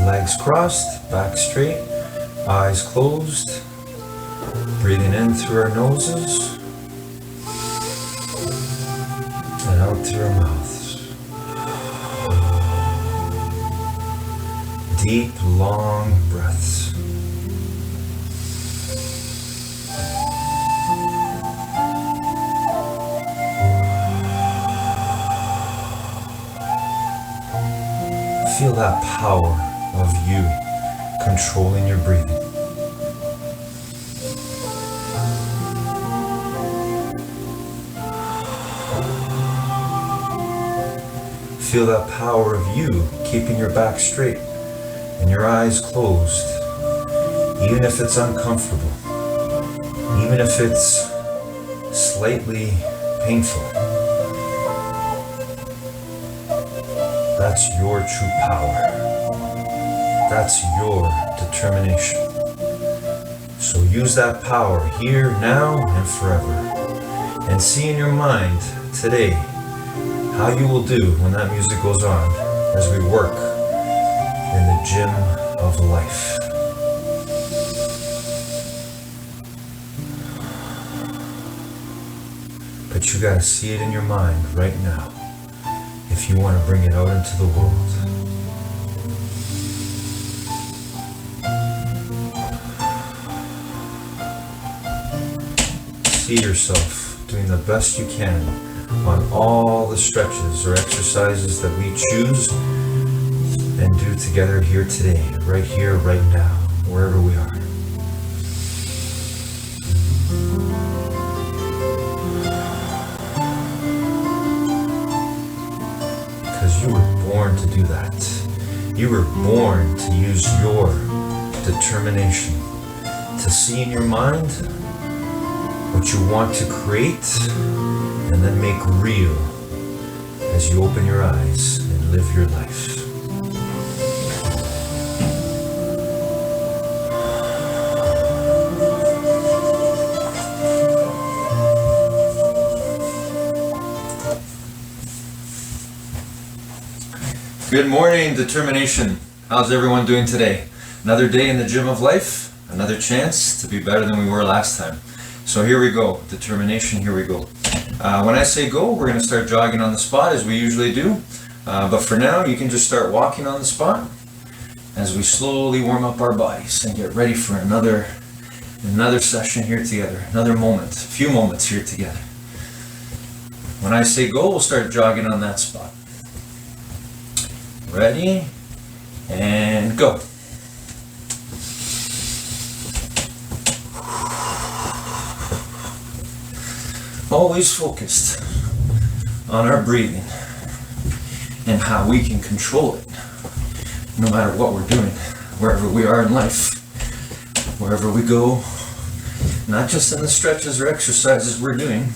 Legs crossed, back straight, eyes closed. Breathing in through our noses and out through our mouths. Deep, long breaths. Feel that power of you controlling your breathing. Feel that power of you keeping your back straight and your eyes closed, even if it's uncomfortable, even if it's slightly painful. That's your true power. That's your determination. So use that power here, now, and forever. And see in your mind today how you will do when that music goes on as we work in the gym of life. But you gotta see it in your mind right now if you want to bring it out into the world. See yourself doing the best you can on all the stretches or exercises that we choose and do together here today, right here, right now, wherever we are. Because you were born to do that. You were born to use your determination to see in your mind what you want to create and then make real as you open your eyes and live your life. Good morning, determination. How's everyone doing today? Another day in the gym of life, another chance to be better than we were last time. So here we go, determination, here we go. When I say go, we're going to start jogging on the spot as we usually do. But for now, you can just start walking on the spot as we slowly warm up our bodies and get ready for another session here together, another moment, a few moments here together. When I say go, we'll start jogging on that spot. Ready, and go. Always focused on our breathing and how we can control it, no matter what we're doing, wherever we are in life, wherever we go, not just in the stretches or exercises we're doing.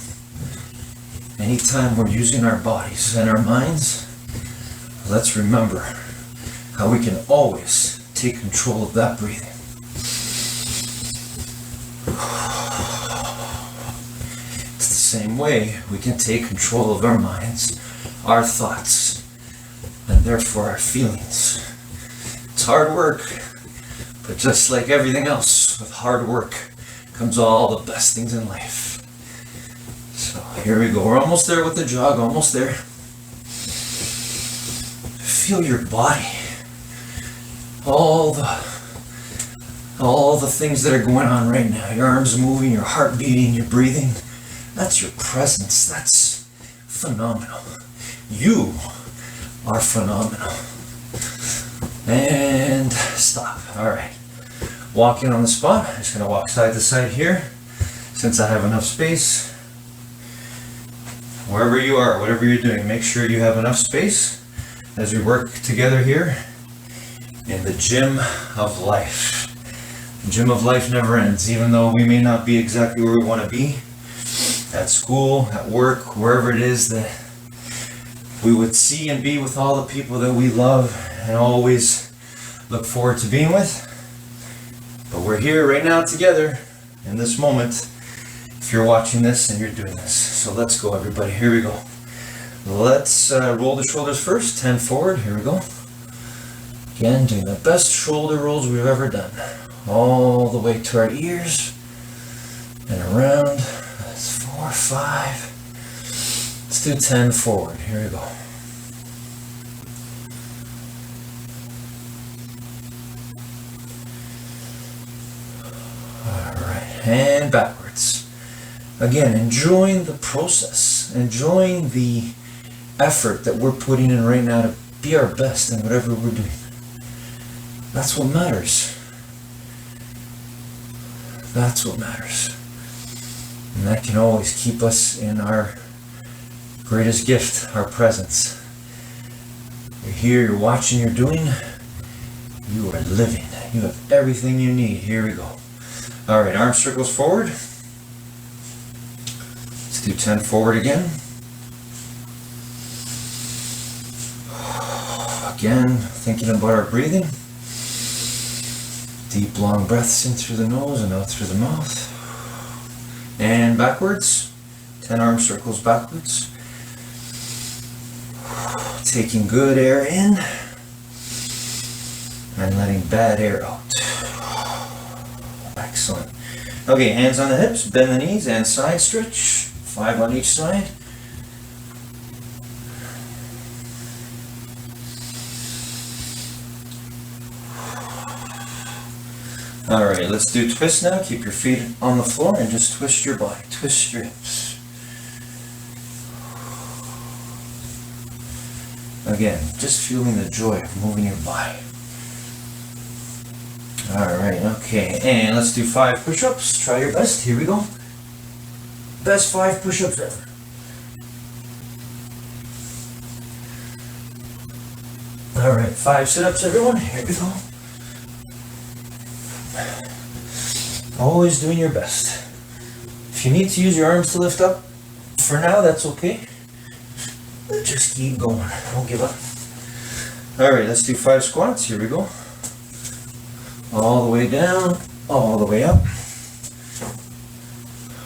Anytime we're using our bodies and our minds, let's remember how we can always take control of that breathing. It's the same way we can take control of our minds, our thoughts, and therefore our feelings. It's hard work, but just like everything else, with hard work comes all the best things in life. So here we go. We're almost there with the jog, almost there. Feel your body. All the things that are going on right now. Your arms moving, your heart beating, your breathing. That's your presence. That's phenomenal. You are phenomenal. And stop. All right. Walking on the spot. I'm just going to walk side to side here since I have enough space. Wherever you are, whatever you're doing, make sure you have enough space as we work together here in the gym of life. The gym of life never ends, even though we may not be exactly where we want to be, at school, at work, wherever it is that we would see and be with all the people that we love and always look forward to being with. But we're here right now together in this moment if you're watching this and you're doing this. So let's go, everybody. Here we go. Let's roll the shoulders first, 10 forward. Here we go. Again, doing the best shoulder rolls we've ever done. All the way to our ears and around. That's 4, 5. Let's do 10 forward. Here we go. Alright, and backwards. Again, enjoying the process, enjoying the effort that we're putting in right now to be our best in whatever we're doing. That's what matters. That's what matters. And that can always keep us in our greatest gift, our presence. You're here, you're watching, you're doing, you are living. You have everything you need. Here we go. Alright, arm circles forward. Let's do 10 forward again. Again, thinking about our breathing. Deep, long breaths in through the nose and out through the mouth. And backwards. 10 arm circles backwards. Taking good air in and letting bad air out. Excellent. Okay, hands on the hips, bend the knees and side stretch. 5 on each side. Alright, let's do twist now. Keep your feet on the floor and just twist your body. Twist your hips. Again, just feeling the joy of moving your body. Alright, okay, and let's do 5 push-ups. Try your best. Here we go. Best 5 push-ups ever. Alright, 5 sit-ups, everyone. Here we go. Always doing your best. If you need to use your arms to lift up, for now, that's okay. Just keep going. Don't give up. Alright, let's do 5 squats. Here we go. All the way down, all the way up.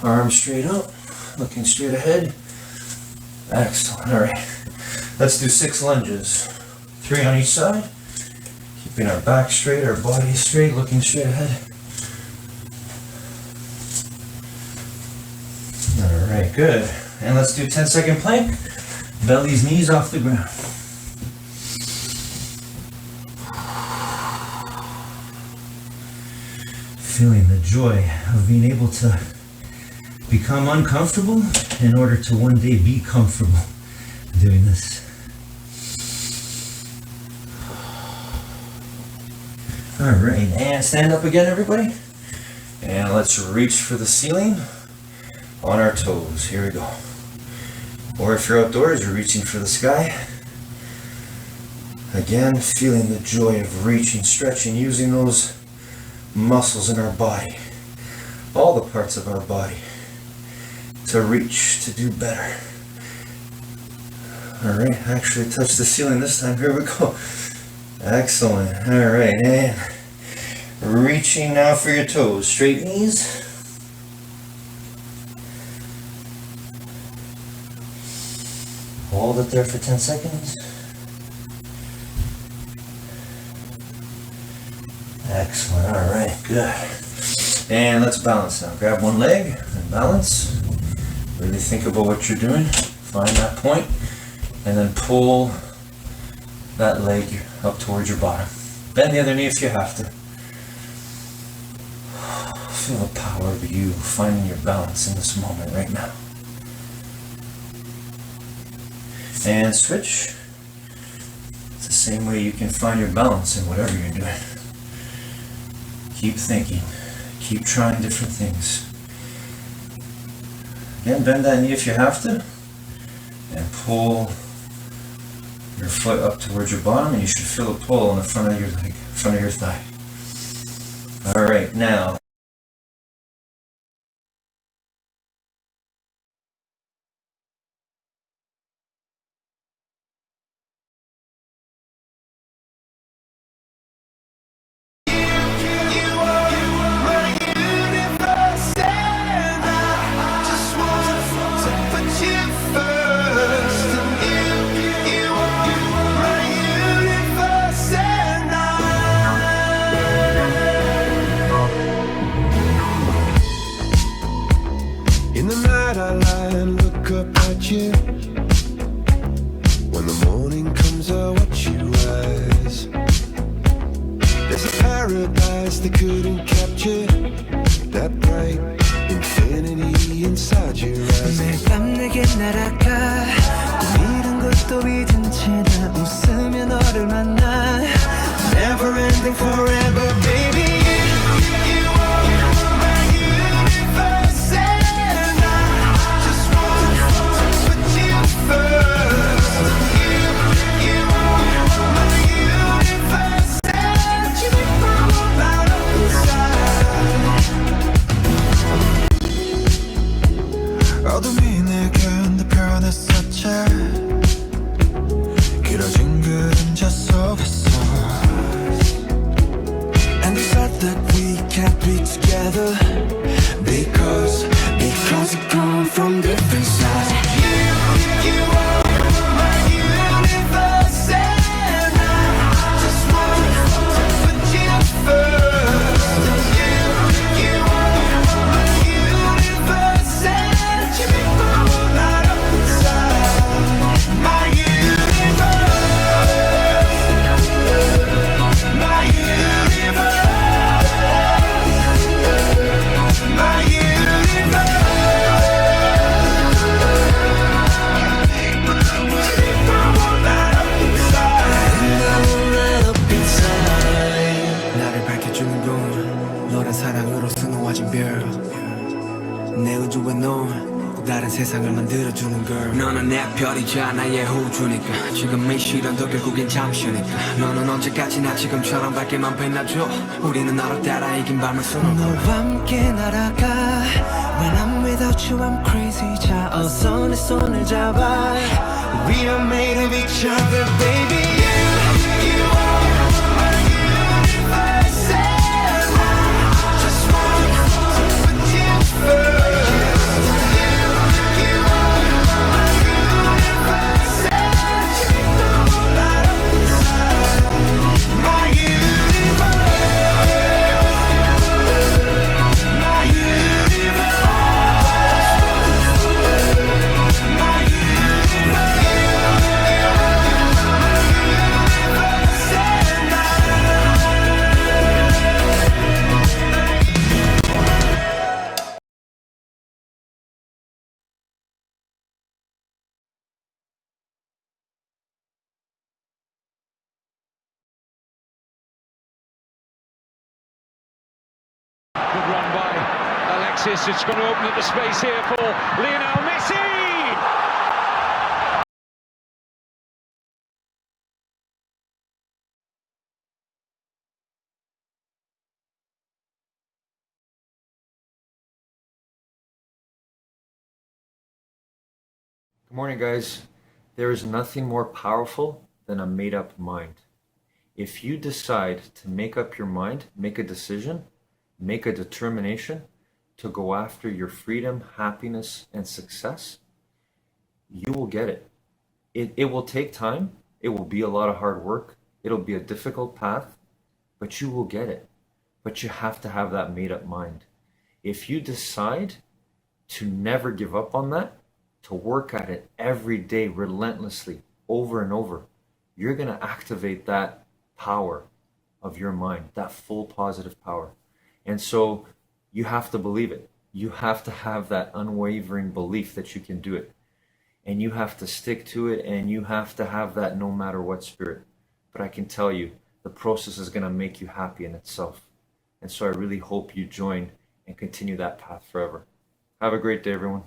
Arms straight up, looking straight ahead. Excellent. Alright, let's do 6 lunges. 3 on each side. Keeping our back straight, our body straight, looking straight ahead. Alright, good. And let's do 10-second plank. Belly's knees off the ground. Feeling the joy of being able to become uncomfortable in order to one day be comfortable doing this. Alright, and stand up again, everybody. And let's reach for the ceiling on our toes. Here we go. Or if you're outdoors, you're reaching for the sky. Again, feeling the joy of reaching, stretching, using those muscles in our body, all the parts of our body, to reach, to do better. Alright, actually touch the ceiling this time. Here we go. Excellent. Alright, and reaching now for your toes. Straight knees. Hold it there for 10 seconds. Excellent. Alright, good. And let's balance now. Grab one leg and balance. Really think about what you're doing. Find that point. And then pull that leg up towards your bottom. Bend the other knee if you have to. Feel the power of you finding your balance in this moment right now. And switch. It's the same way you can find your balance in whatever you're doing. Keep thinking. Keep trying different things. Again, bend that knee if you have to. And pull your foot up towards your bottom, and you should feel a pull on the front of your leg, front of your thigh. Alright, now lights they couldn't capture that bright infinity inside your eyes. 매일 밤 내게 날아가 또 잃은 것도 잊은 채 나 웃으며 너를 만나 Never ending forever baby You are my universe and I just want to put you first You are my universe and you make my world light up inside 어둠이 내겐 더 변했었지 길어진 그림자 속에서 And the fact that we can't be together Because we come from different sides You are my universe And I just want to put you first You are my universe And you make my world light up inside My universe My universe My universe 나를 밝혀주는 건 너란 사랑으로 수놓아진 별내 우주에 넌 다른 세상을 만들어주는 걸 너는 내 별이자 나의 호주니까 지금 이 시련도 결국엔 잠시니까 너는 언제까지나 지금처럼 밝게만 빛나줘 우리는 너를 따라 이긴 밤을 수놓고 너와 함께 날아가 When I'm without you I'm crazy 자 어서 내 손을 잡아 We are made of each other baby You are my universe And I just want to put you first Good run by Alexis. It's going to open up the space here for Lionel Messi. Good morning, guys. There is nothing more powerful than a made-up mind. If you decide to make up your mind, make a decision, make a determination to go after your freedom, happiness, and success, you will get it. It will take time. It will be a lot of hard work. It'll be a difficult path, but you will get it. But you have to have that made-up mind. If you decide to never give up on that, to work at it every day relentlessly, over and over, you're going to activate that power of your mind, that full positive power. And so you have to believe it. You have to have that unwavering belief that you can do it. And you have to stick to it, and you have to have that no matter what spirit. But I can tell you, the process is going to make you happy in itself. And so I really hope you join and continue that path forever. Have a great day, everyone.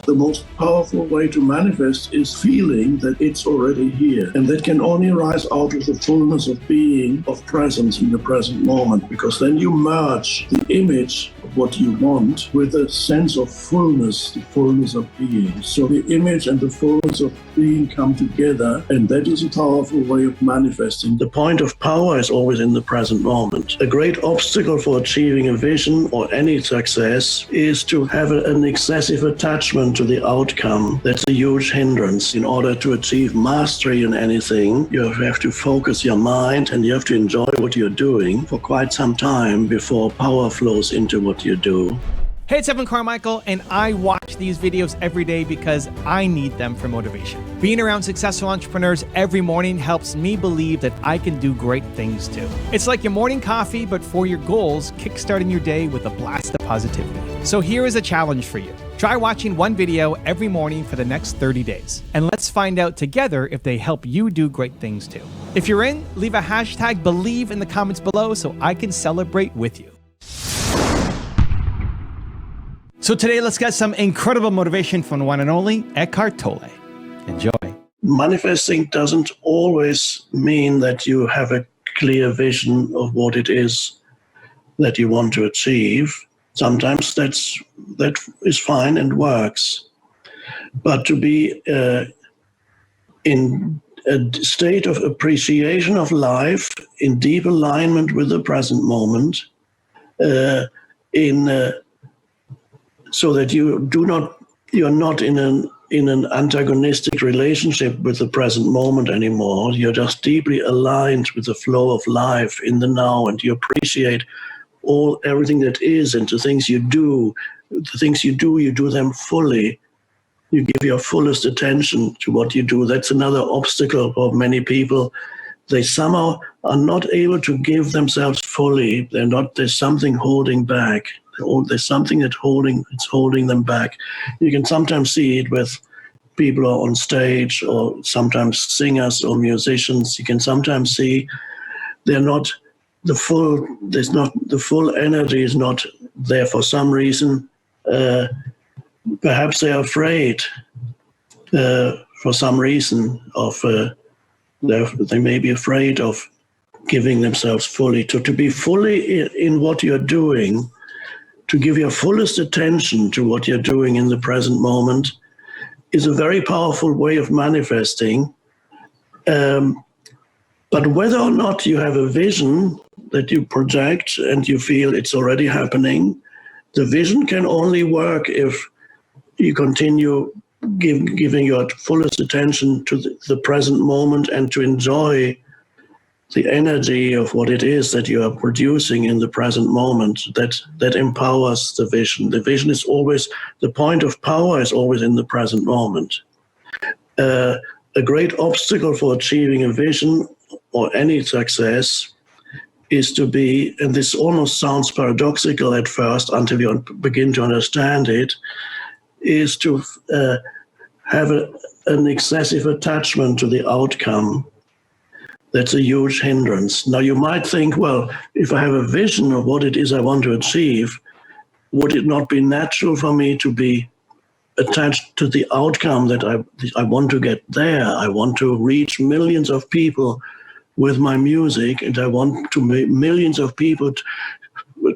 The most powerful way to manifest is feeling that it's already here. And that can only arise out of the fullness of being, of presence in the present moment. Because then you merge the image of what you want with a sense of fullness, the fullness of being. So the image and the fullness of being come together, and that is a powerful way of manifesting. The point of power is always in the present moment. A great obstacle for achieving a vision or any success is to have an excessive attachment to the outcome. That's a huge hindrance. In order to achieve mastery in anything, you have to focus your mind and you have to enjoy what you're doing for quite some time before power flows into what you do. Hey, it's Evan Carmichael, and I watch these videos every day because I need them for motivation. Being around successful entrepreneurs every morning helps me believe that I can do great things too. It's like your morning coffee, but for your goals, kickstarting your day with a blast of positivity. So here is a challenge for you. Try watching one video every morning for the next 30 days, and let's find out together if they help you do great things too. If you're in, leave a hashtag Believe in the comments below so I can celebrate with you. So today, let's get some incredible motivation from the one and only Eckhart Tolle. Enjoy. Manifesting doesn't always mean that you have a clear vision of what it is that you want to achieve. Sometimes that is fine and works. But to be in a state of appreciation of life, in deep alignment with the present moment, so that you're not in an antagonistic relationship with the present moment anymore. You're just deeply aligned with the flow of life in the now, and you appreciate everything that is, and the things you do. The things you do them fully. You give your fullest attention to what you do. That's another obstacle for many people. They somehow are not able to give themselves fully. There's something holding back. There's something that's holding them back. You can sometimes see it with people who are on stage, or sometimes singers or musicians. You can sometimes see the full energy is not there for some reason. Perhaps they're afraid for some reason they may be afraid of giving themselves fully. To be fully in what you're doing, to give your fullest attention to what you're doing in the present moment, is a very powerful way of manifesting. But whether or not you have a vision that you project and you feel it's already happening, the vision can only work if you continue giving your fullest attention to the present moment and to enjoy the energy of what it is that you are producing in the present moment. That empowers the vision. The vision is always, the point of power is always in the present moment. A great obstacle for achieving a vision or any success is to be, and this almost sounds paradoxical at first until you begin to understand it, is to have an excessive attachment to the outcome. That's a huge hindrance. Now you might think, well, if I have a vision of what it is I want to achieve, would it not be natural for me to be attached to the outcome that I want to get there? I want to reach millions of people with my music, and I want to make millions of people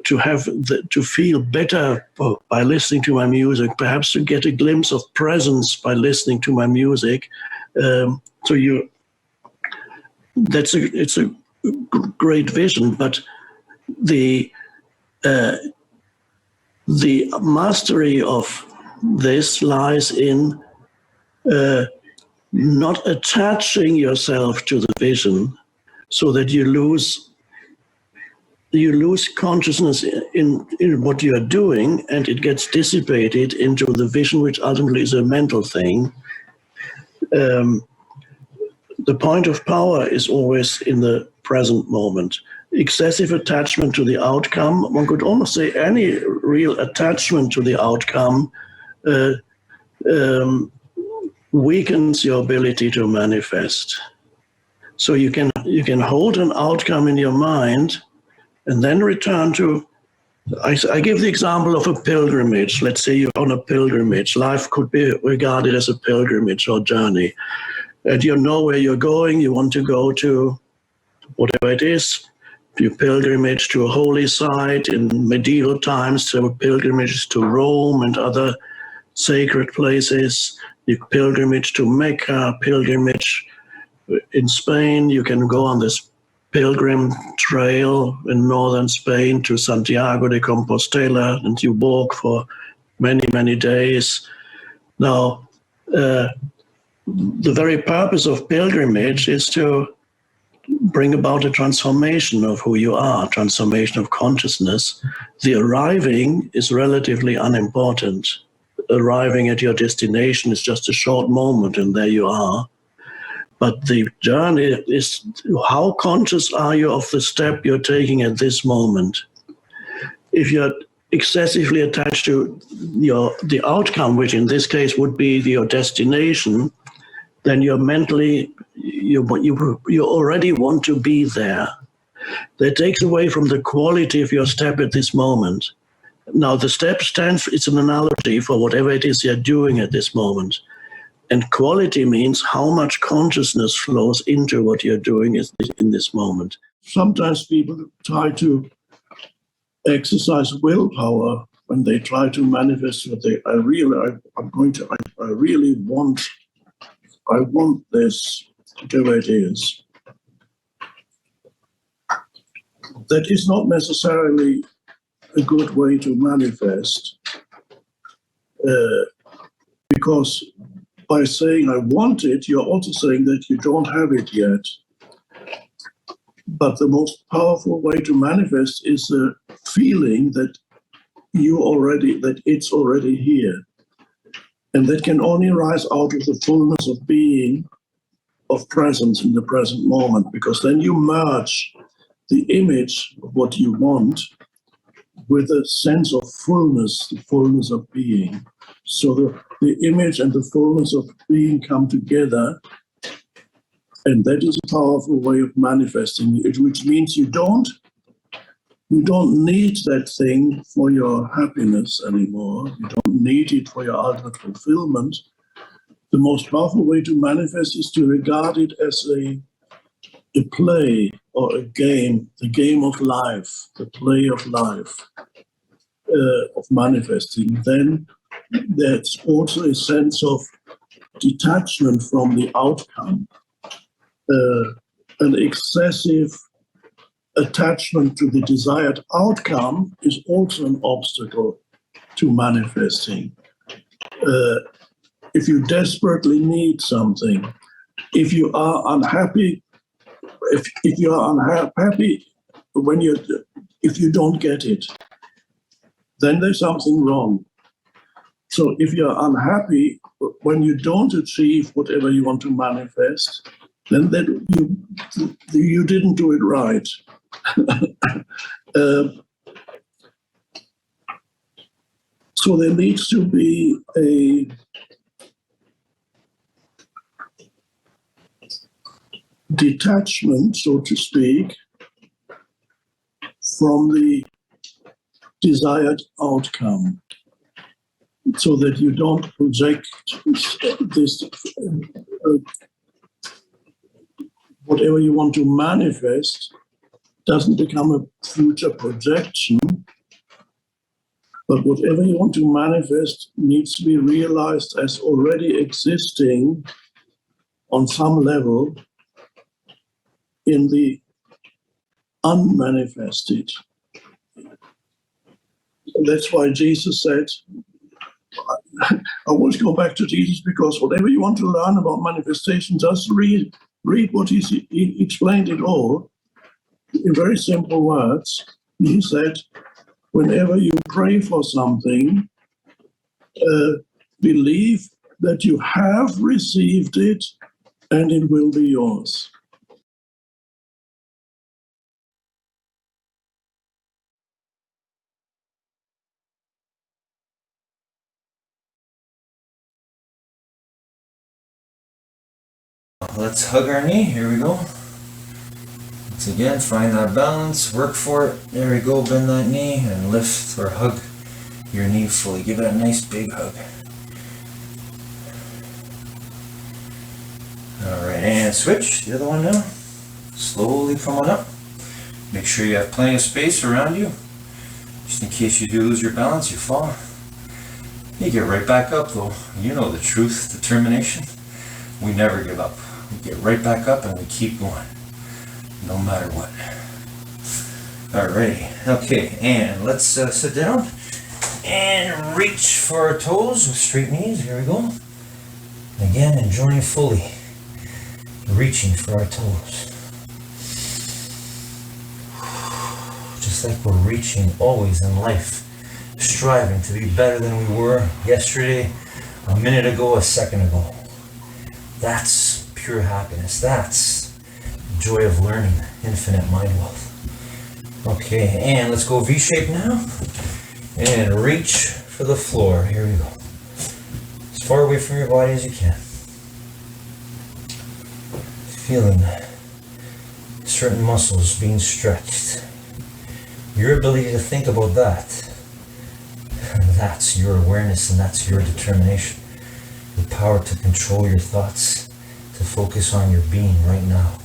to feel better by listening to my music, perhaps to get a glimpse of presence by listening to my music. It's a great vision, but the mastery of this lies in not attaching yourself to the vision, so that you lose consciousness in what you are doing, and it gets dissipated into the vision, which ultimately is a mental thing. The point of power is always in the present moment. Excessive attachment to the outcome, one could almost say any real attachment to the outcome, weakens your ability to manifest. So you can hold an outcome in your mind and then return to, I give the example of a pilgrimage. Let's say you're on a pilgrimage. Life could be regarded as a pilgrimage or journey. And you know where you're going, you want to go to whatever it is, You pilgrimage to a holy site. In medieval times, there were pilgrimages to Rome and other sacred places. You pilgrimage to Mecca, pilgrimage in Spain. You can go on this pilgrim trail in northern Spain to Santiago de Compostela, and you walk for many, many days. Now, the very purpose of pilgrimage is to bring about a transformation of who you are, transformation of consciousness. The arriving is relatively unimportant. Arriving at your destination is just a short moment, and there you are. But the journey is, how conscious are you of the step you're taking at this moment? If you're excessively attached to the outcome, which in this case would be your destination, then you're mentally, you already want to be there. That takes away from the quality of your step at this moment. Now, the step stands, it's an analogy for whatever it is you're doing at this moment. And quality means how much consciousness flows into what you're doing in this moment. Sometimes people try to exercise willpower when they try to manifest what I want this, whatever it is. That is not necessarily a good way to manifest, because by saying I want it, you're also saying that you don't have it yet. But the most powerful way to manifest is the feeling that it's already here. And that can only rise out of the fullness of being, of presence in the present moment, because then you merge the image of what you want with a sense of fullness, the fullness of being. So the image and the fullness of being come together, and that is a powerful way of manifesting it, which means you don't need that thing for your happiness anymore. You don't need it for your ultimate fulfillment. The most powerful way to manifest is to regard it as a play or a game, the game of life, the play of life, of manifesting. Then there's also a sense of detachment from the outcome. An excessive attachment to the desired outcome is also an obstacle to manifesting. If you desperately need something, if you are unhappy, if you are unhappy if you don't get it, then there's something wrong. So if you're unhappy when you don't achieve whatever you want to manifest, then you didn't do it right. So there needs to be a detachment, so to speak, from the desired outcome, so that you don't project this, whatever you want to manifest doesn't become a future projection, but whatever you want to manifest needs to be realized as already existing on some level in the unmanifested. That's why Jesus said, I always go back to Jesus, because whatever you want to learn about manifestation, just read what he explained it all in very simple words. He said, whenever you pray for something, believe that you have received it and it will be yours. Let's hug our knee. Here we go. Once again, find that balance, work for it. There we go, bend that knee and lift or hug your knee fully. Give it a nice big hug. Alright, and switch. The other one now. Slowly come on up. Make sure you have plenty of space around you, just in case you do lose your balance, you fall. You get right back up though. You know the truth, determination. We never give up. We get right back up and we keep going, no matter what. Alrighty, okay, and let's sit down and reach for our toes with straight knees. Here we go. Again, enjoying fully, reaching for our toes. Just like we're reaching always in life, striving to be better than we were yesterday, a minute ago, a second ago. That's pure happiness. That's joy of learning, infinite mind wealth. Okay, and let's go V-shape now. And reach for the floor. Here we go. As far away from your body as you can. Feeling certain muscles being stretched. Your ability to think about that. That's your awareness and that's your determination. The power to control your thoughts, to focus on your being right now.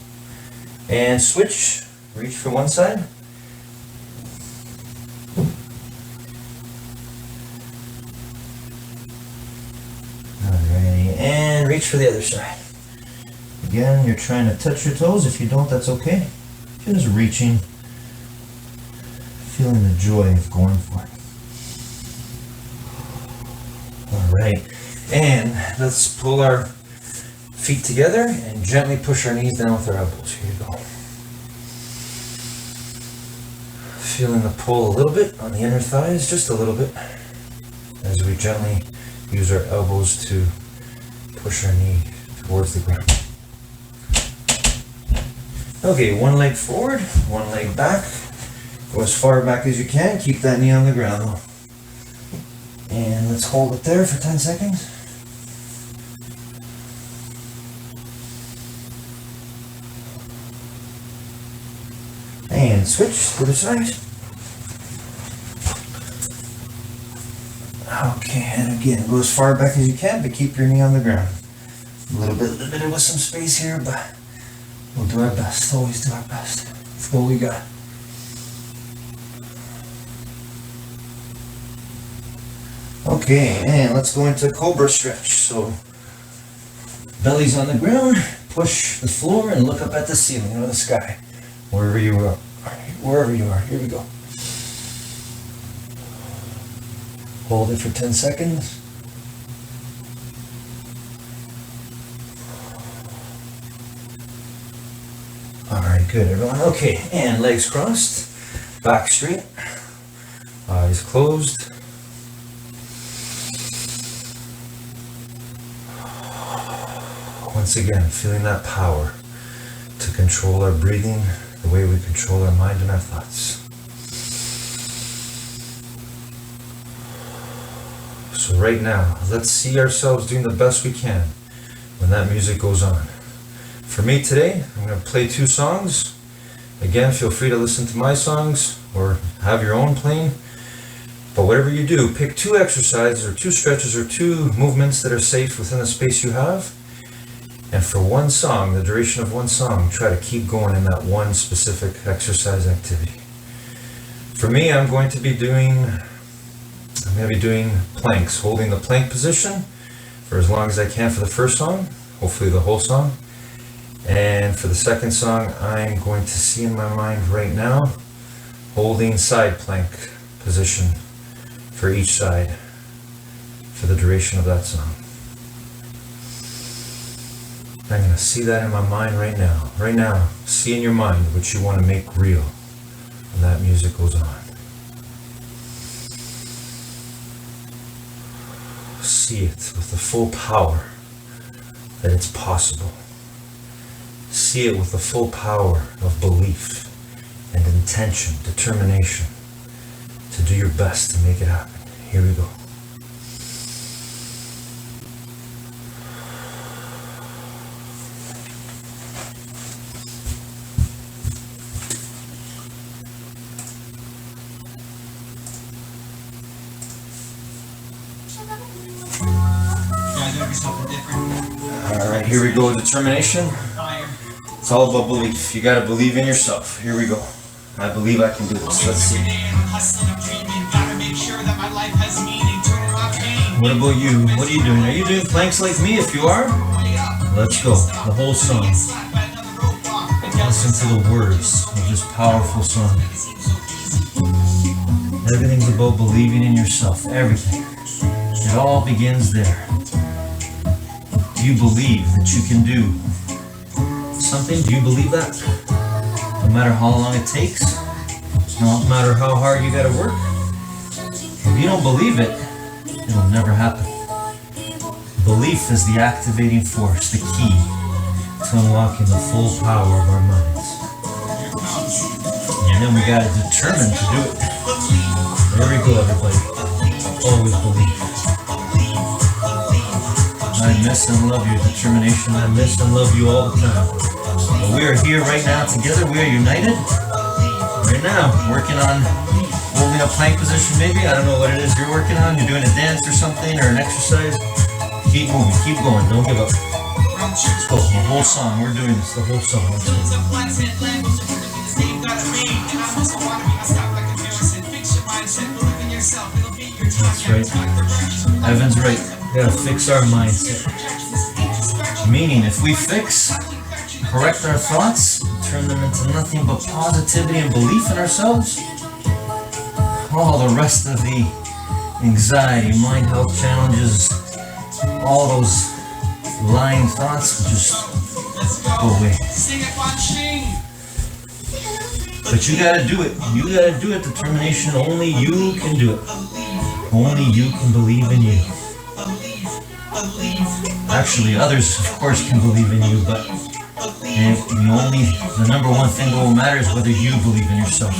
And switch, reach for one side. Alrighty, and reach for the other side. Again, you're trying to touch your toes. If you don't, that's okay. Just reaching, feeling the joy of going for it. Alright, and let's pull our feet together and gently push our knees down with our elbows. Here you go. Feeling the pull a little bit on the inner thighs, just a little bit, as we gently use our elbows to push our knee towards the ground. Okay, one leg forward, one leg back. Go as far back as you can. Keep that knee on the ground though. And let's hold it there for 10 seconds. And switch to the side. Okay, and again, go as far back as you can, but keep your knee on the ground. A little bit with some space here, but we'll do our best. Always do our best. That's what we got. Okay, and let's go into cobra stretch. So, belly's on the ground, push the floor and look up at the ceiling or the sky. Wherever you are. Here we go. Hold it for 10 seconds. Alright, good everyone. Okay, and legs crossed, back straight, eyes closed. Once again, feeling that power to control our breathing the way we control our mind and our thoughts. So right now, let's see ourselves doing the best we can when that music goes on. For me today, I'm going to play 2 songs. Again, feel free to listen to my songs or have your own playing. But whatever you do, pick 2 exercises or 2 stretches or 2 movements that are safe within the space you have. And for one song, the duration of one song, try to keep going in that one specific exercise activity. For me, I'm going to be doing planks, holding the plank position for as long as I can for the first song, hopefully the whole song. And for the second song, I'm going to see in my mind right now, holding side plank position for each side for the duration of that song. I'm going to see that in my mind right now. Right now, see in your mind what you want to make real when that music goes on. See it with the full power that it's possible. See it with the full power of belief and intention, determination to do your best to make it happen. Here we go. Alright, here we go. Determination. It's all about belief. You gotta believe in yourself. Here we go. I believe I can do this. Let's see. What about you? What are you doing? Are you doing planks like me? If you are, let's go. The whole song. Listen to the words of this powerful song. Everything's about believing in yourself. Everything. It all begins there. Do you believe that you can do something? Do you believe that? No matter how long it takes, no matter how hard you gotta work, if you don't believe it, it'll never happen. Belief is the activating force, the key to unlocking the full power of our minds. And then we gotta determine to do it. There we go, everybody. Always believe. I miss and love your determination. I miss and love you all the time. But we are here right now together. We are united. Right now, working on holding a plank position maybe. I don't know what it is you're working on. You're doing a dance or something or an exercise. Keep moving. Keep going. Don't give up. Let's go. The whole song. We're doing this. The whole song. Let's go. That's right. Evan's right. We gotta fix our mindset. Meaning, if we correct our thoughts, turn them into nothing but positivity and belief in ourselves, all the rest of the anxiety, mind health challenges, all those lying thoughts will just go away. But you gotta do it. You gotta do it. Determination. Only you can do it. Only you can believe in you. Actually, others, of course, can believe in you, but the number one thing that will matter is whether you believe in yourself.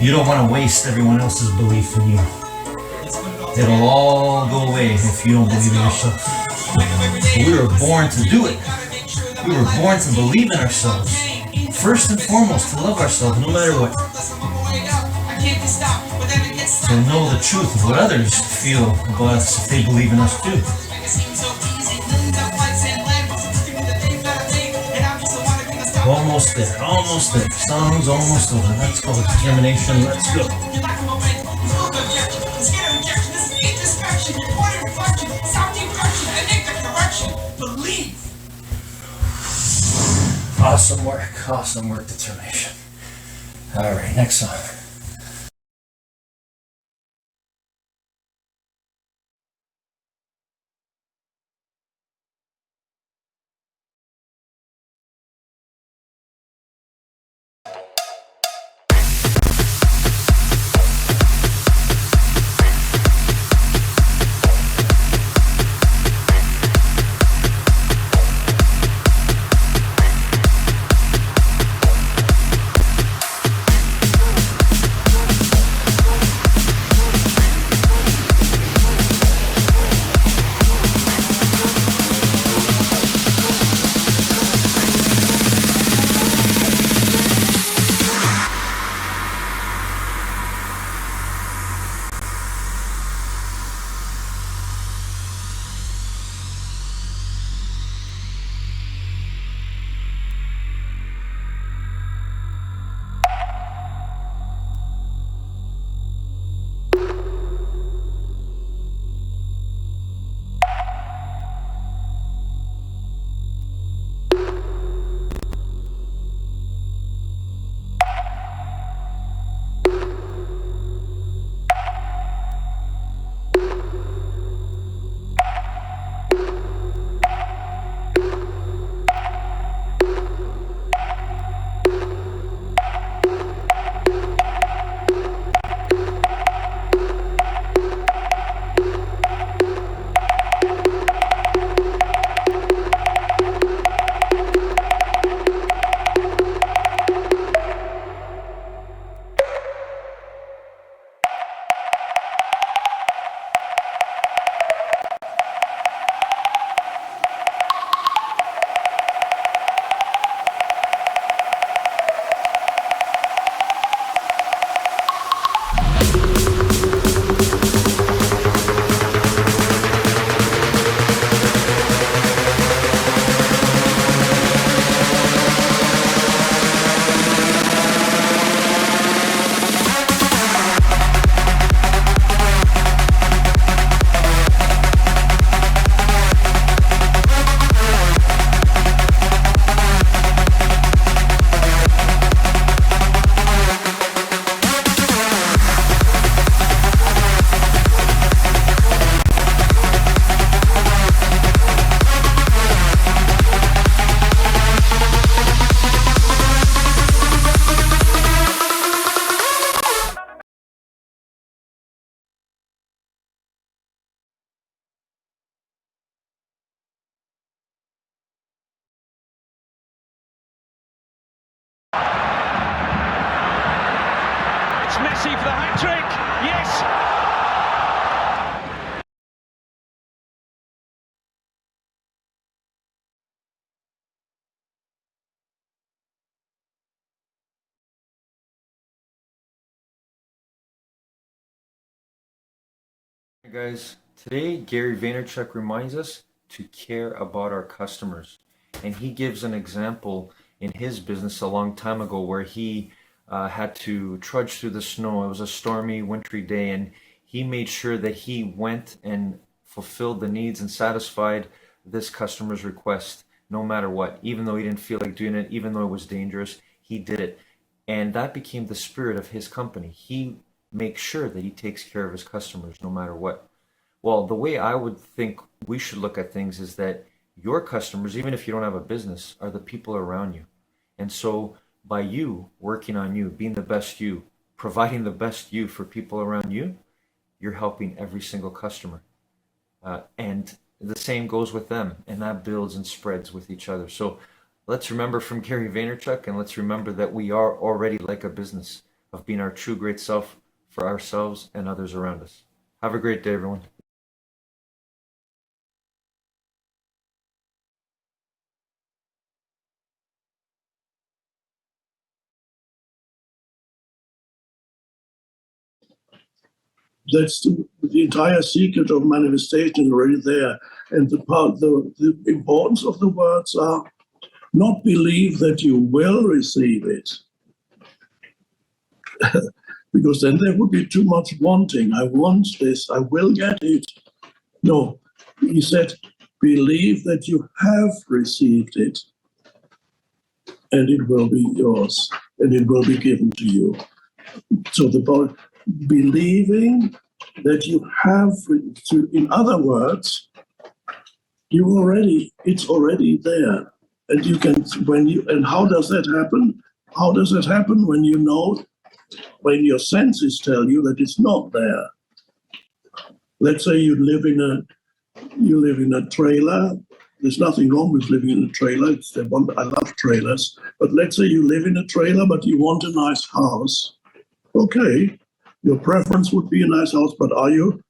You don't want to waste everyone else's belief in you. It'll all go away if you don't believe in yourself. We were born to do it. We were born to believe in ourselves. First and foremost, to love ourselves no matter what. To know the truth of what others feel about us if they believe in us too. Almost there, almost there. Song's almost over. Let's go. Determination, let's go. Awesome work, determination. All right, next song. Messi for the hat-trick. Yes. Hey guys, today Gary Vaynerchuk reminds us to care about our customers. And he gives an example in his business a long time ago where he had to trudge through the snow. It was a stormy, wintry day, and he made sure that he went and fulfilled the needs and satisfied this customer's request no matter what. Even though he didn't feel like doing it, even though it was dangerous, he did it. And that became the spirit of his company. He makes sure that he takes care of his customers no matter what. Well, the way I would think we should look at things is that your customers, even if you don't have a business, are the people around you. And so by you working on you, being the best you, providing the best you for people around you, you're helping every single customer. And the same goes with them, and that builds and spreads with each other. So let's remember from Gary Vaynerchuk, and let's remember that we are already like a business of being our true great self for ourselves and others around us. Have a great day, everyone. That's the entire secret of manifestation is already there. And the importance of the words are not believe that you will receive it. Because then there would be too much wanting. I want this, I will get it. No, he said, believe that you have received it and it will be yours and it will be given to you. So believing that you have, in other words, it's already there. And you can, and how does that happen? How does it happen when you know, when your senses tell you that it's not there? Let's say you live in a trailer. There's nothing wrong with living in a trailer. I love trailers. But let's say you live in a trailer, but you want a nice house. Okay, your preference would be a nice house, but are you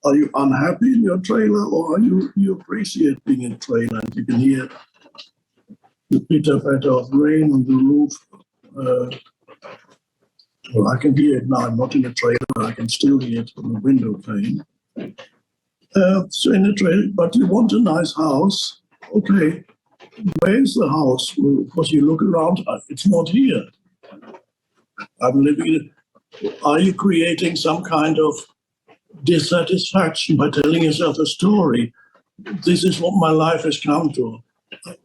unhappy in your trailer, or you appreciate being in a trailer and you can hear the pitter-patter of rain on the roof? Well, I can hear it now. I'm not in a trailer, but I can still hear it from the window pane. So in a trailer, but you want a nice house. Okay, where's the house? Well, because you look around, it's not here. I'm living in. Are you creating some kind of dissatisfaction by telling yourself a story? This is what my life has come to.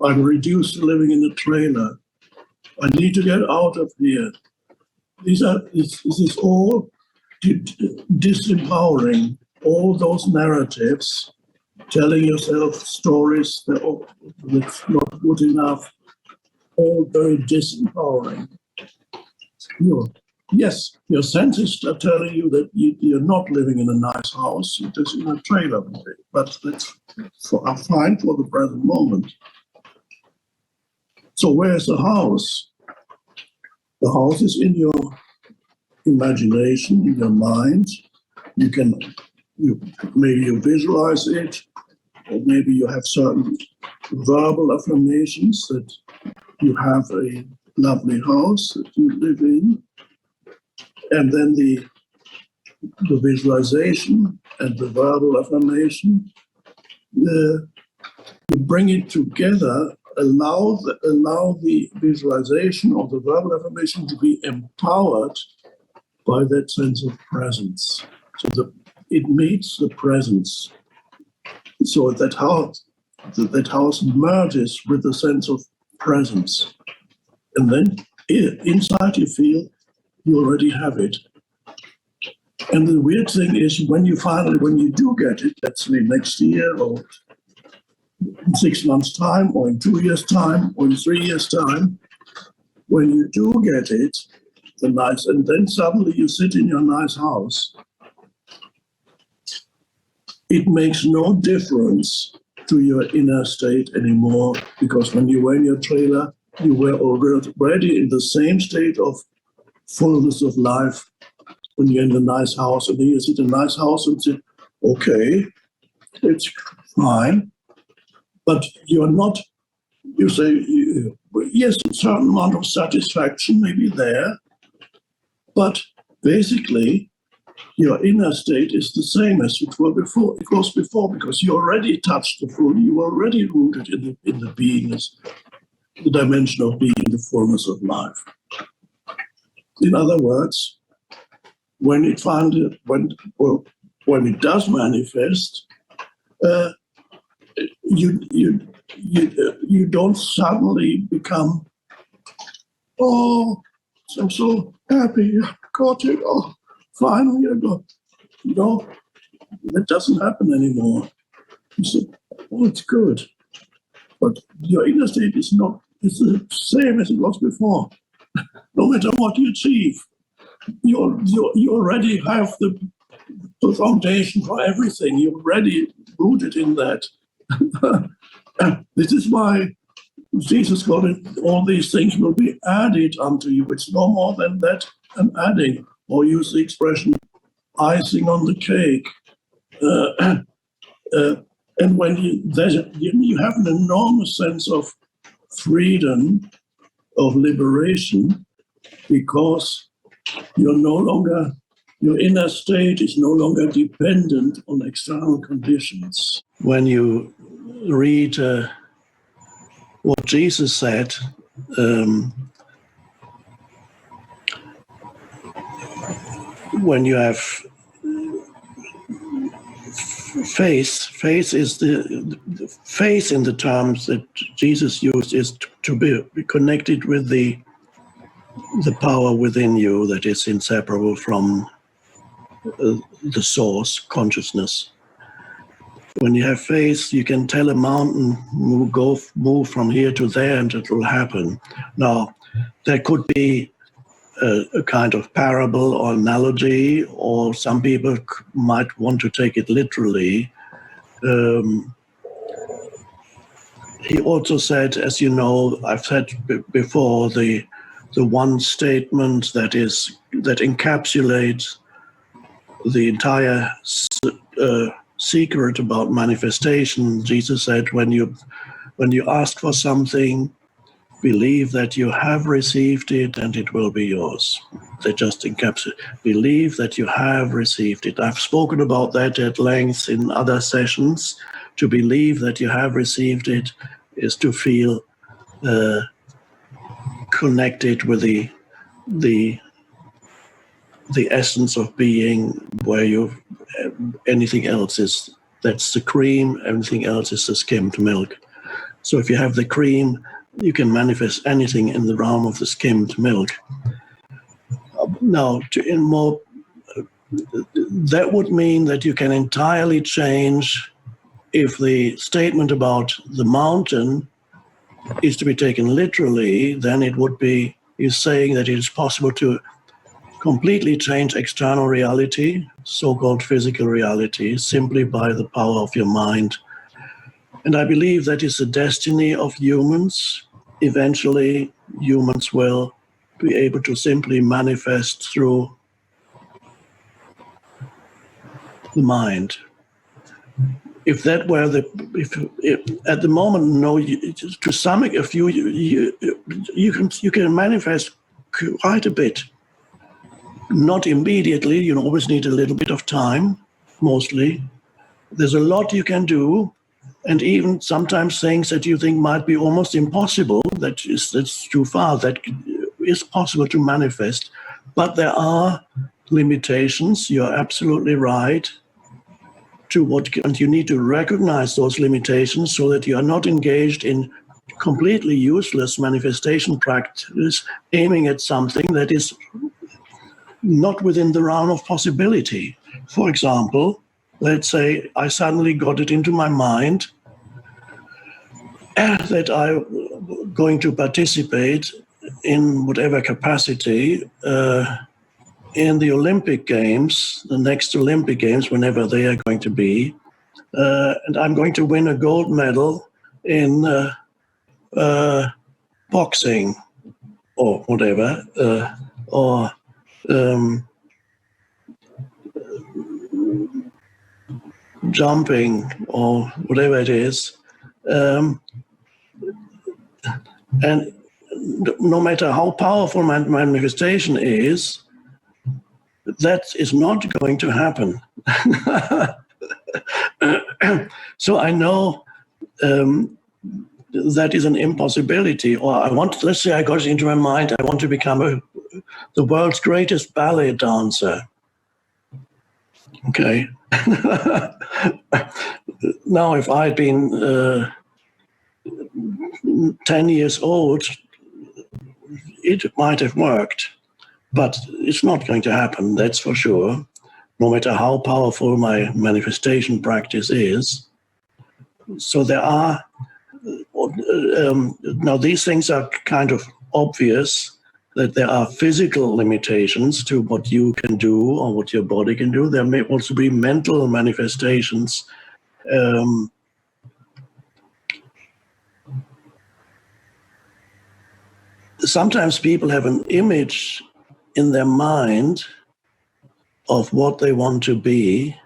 I'm reduced to living in a trailer. I need to get out of here. This is all disempowering. All those narratives, telling yourself stories that's not good enough, all very disempowering. Yes, your senses are telling you that you're not living in a nice house, you're just in a trailer. But that's fine for the present moment. So where's the house? The house is in your imagination, in your mind. Maybe you visualize it, or maybe you have certain verbal affirmations that you have a lovely house that you live in. And then the visualization and the verbal affirmation, you bring it together, allow the visualization or the verbal affirmation to be empowered by that sense of presence. So it meets the presence. So that house merges with the sense of presence. And then inside you feel you already have it. And the weird thing is when you do get it, let's say next year or in 6 months' time or in 2 years' time or in 3 years' time, when you do get it, and then suddenly you sit in your nice house, it makes no difference to your inner state anymore, because when you were in your trailer, you were already in the same state of fullness of life when you're in a nice house, and you sit in a nice house and say, okay, it's fine, but you're not, you say, yes, a certain amount of satisfaction may be there, but basically your inner state is the same as it was before, because you already touched the full, you were already rooted in the beingness, the dimension of being, the fullness of life. In other words, when it does manifest, you don't suddenly become, oh, I'm so happy, I got it, oh, finally I got it. No, that doesn't happen anymore. You say, oh, it's good. But your inner state is the same as it was before. No matter what you achieve, you already have the foundation for everything. You're already rooted in that. This is why Jesus got it, all these things will be added unto you. It's no more than that, an adding, or use the expression icing on the cake. And when you have an enormous sense of freedom, of liberation, because your inner state is no longer dependent on external conditions. When you read what Jesus said, when you have faith is the faith in the terms that Jesus used is to be connected with the power within you that is inseparable from the source, consciousness. When you have faith, you can tell a mountain, move from here to there, and it will happen. Now, there could be a kind of parable or analogy, or some people might want to take it literally. He also said, as you know, I've said before, the one statement that encapsulates the entire secret about manifestation. Jesus said, when you ask for something, believe that you have received it and it will be yours. They just encapsulate. Believe that you have received it. I've spoken about that at length in other sessions. To believe that you have received it is to feel connected with the essence of being, where anything else is, that's the cream, everything else is the skimmed milk. So if you have the cream, you can manifest anything in the realm of the skimmed milk. Now, that would mean that you can entirely change. If the statement about the mountain is to be taken literally, then it would be you're saying that it is possible to completely change external reality, so-called physical reality, simply by the power of your mind. And I believe that is the destiny of humans. Eventually, humans will be able to simply manifest through the mind. If that were if at the moment, no, to some if you can manifest quite a bit. Not immediately, you always need a little bit of time, mostly. There's a lot you can do, and even sometimes things that you think might be almost impossible, that's too far, that is possible to manifest. But there are limitations, you're absolutely right, and you need to recognize those limitations so that you are not engaged in completely useless manifestation practice, aiming at something that is not within the realm of possibility. For example, let's say I suddenly got it into my mind that I'm going to participate in whatever capacity in the Olympic Games, the next Olympic Games, whenever they are going to be, and I'm going to win a gold medal in boxing or whatever, or jumping or whatever it is. And no matter how powerful my manifestation is, that is not going to happen. So I know that is an impossibility. Or let's say I got into my mind, I want to become the world's greatest ballet dancer. Okay. Now, if I'd been 10 years old, it might have worked, but it's not going to happen, that's for sure, no matter how powerful my manifestation practice is. So there are, now these things are kind of obvious, that there are physical limitations to what you can do or what your body can do. There may also be mental manifestations. Sometimes people have an image in their mind of what they want to be,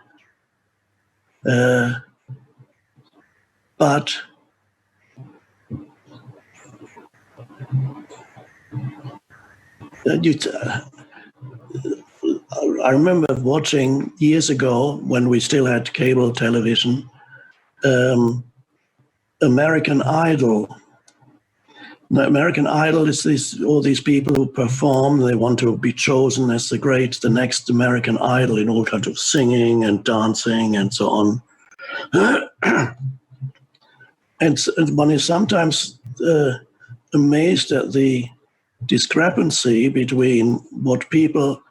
but I remember watching years ago, when we still had cable television, American Idol. The American Idol is all these people who perform. They want to be chosen as the next American Idol in all kinds of singing and dancing and so on. And one is sometimes amazed at the discrepancy between what people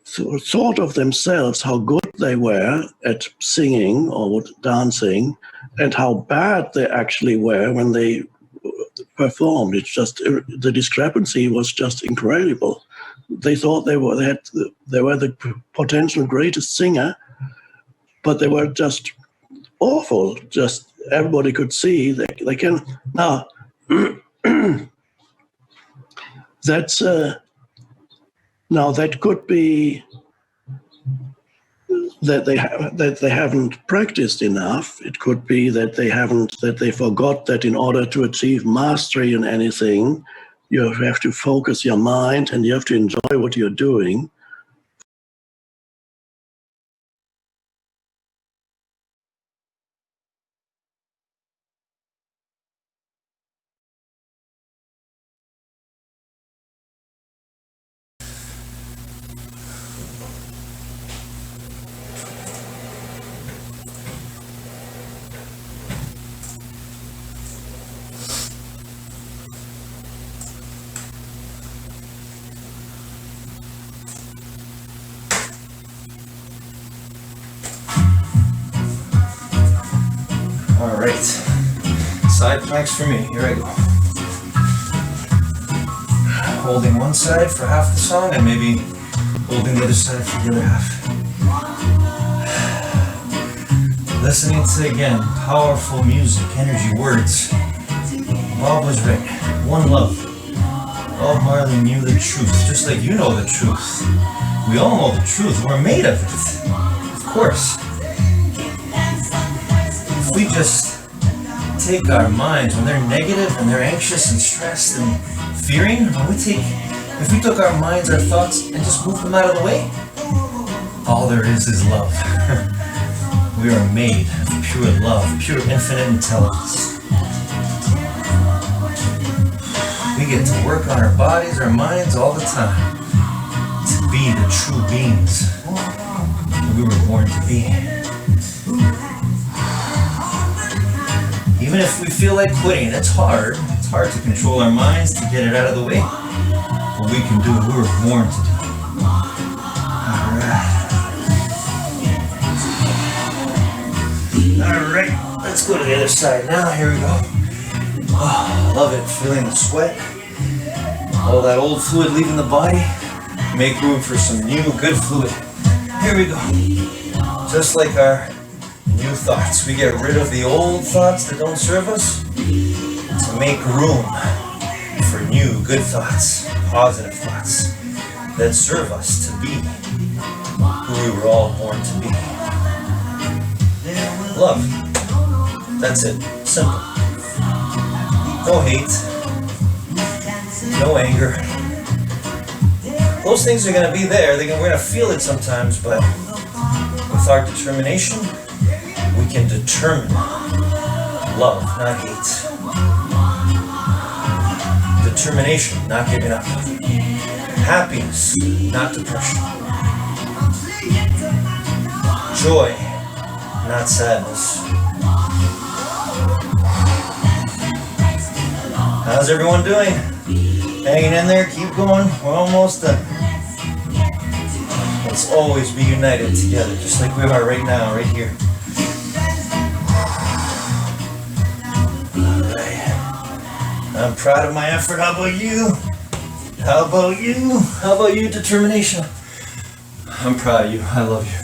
thought of themselves, how good they were at singing or dancing, and how bad they actually were when they performed. It's just the discrepancy was just incredible. They thought they were the potential greatest singer, but they were just awful. Just everybody could see they can now. That's now that could be that they haven't practiced enough. It could be that they forgot that in order to achieve mastery in anything, you have to focus your mind and you have to enjoy what you're doing. All right, side planks for me. Here I go. Holding one side for half the song and maybe holding the other side for the other half. Listening to, again, powerful music, energy, words. Bob was right. One love. Bob Marley knew the truth, just like you know the truth. We all know the truth. We're made of it. Of course. If we just take our minds when they're negative and they're anxious and stressed and fearing, if we took our minds, our thoughts, and just moved them out of the way, all there is love. We are made of pure love, pure infinite intelligence. We get to work on our bodies, our minds all the time to be the true beings that we were born to be. Even if we feel like quitting, it's hard. It's hard to control our minds, to get it out of the way. But we can do what we were born to do. Alright, let's go to the other side now. Here we go. Oh, love it. Feeling the sweat. All that old fluid leaving the body. Make room for some new, good fluid. Here we go. Just like our new thoughts. We get rid of the old thoughts that don't serve us to make room for new, good thoughts, positive thoughts that serve us to be who we were all born to be. Love. That's it. Simple. No hate. No anger. Those things are going to be there. We're going to feel it sometimes, but with our determination, we can determine love, not hate. Determination, not giving up. Happiness, not depression. Joy, not sadness. How's everyone doing? Hanging in there, keep going, we're almost done. Let's always be united together, just like we are right now, right here. Alright. I'm proud of my effort. How about you? How about you? How about you, determination? I'm proud of you. I love you.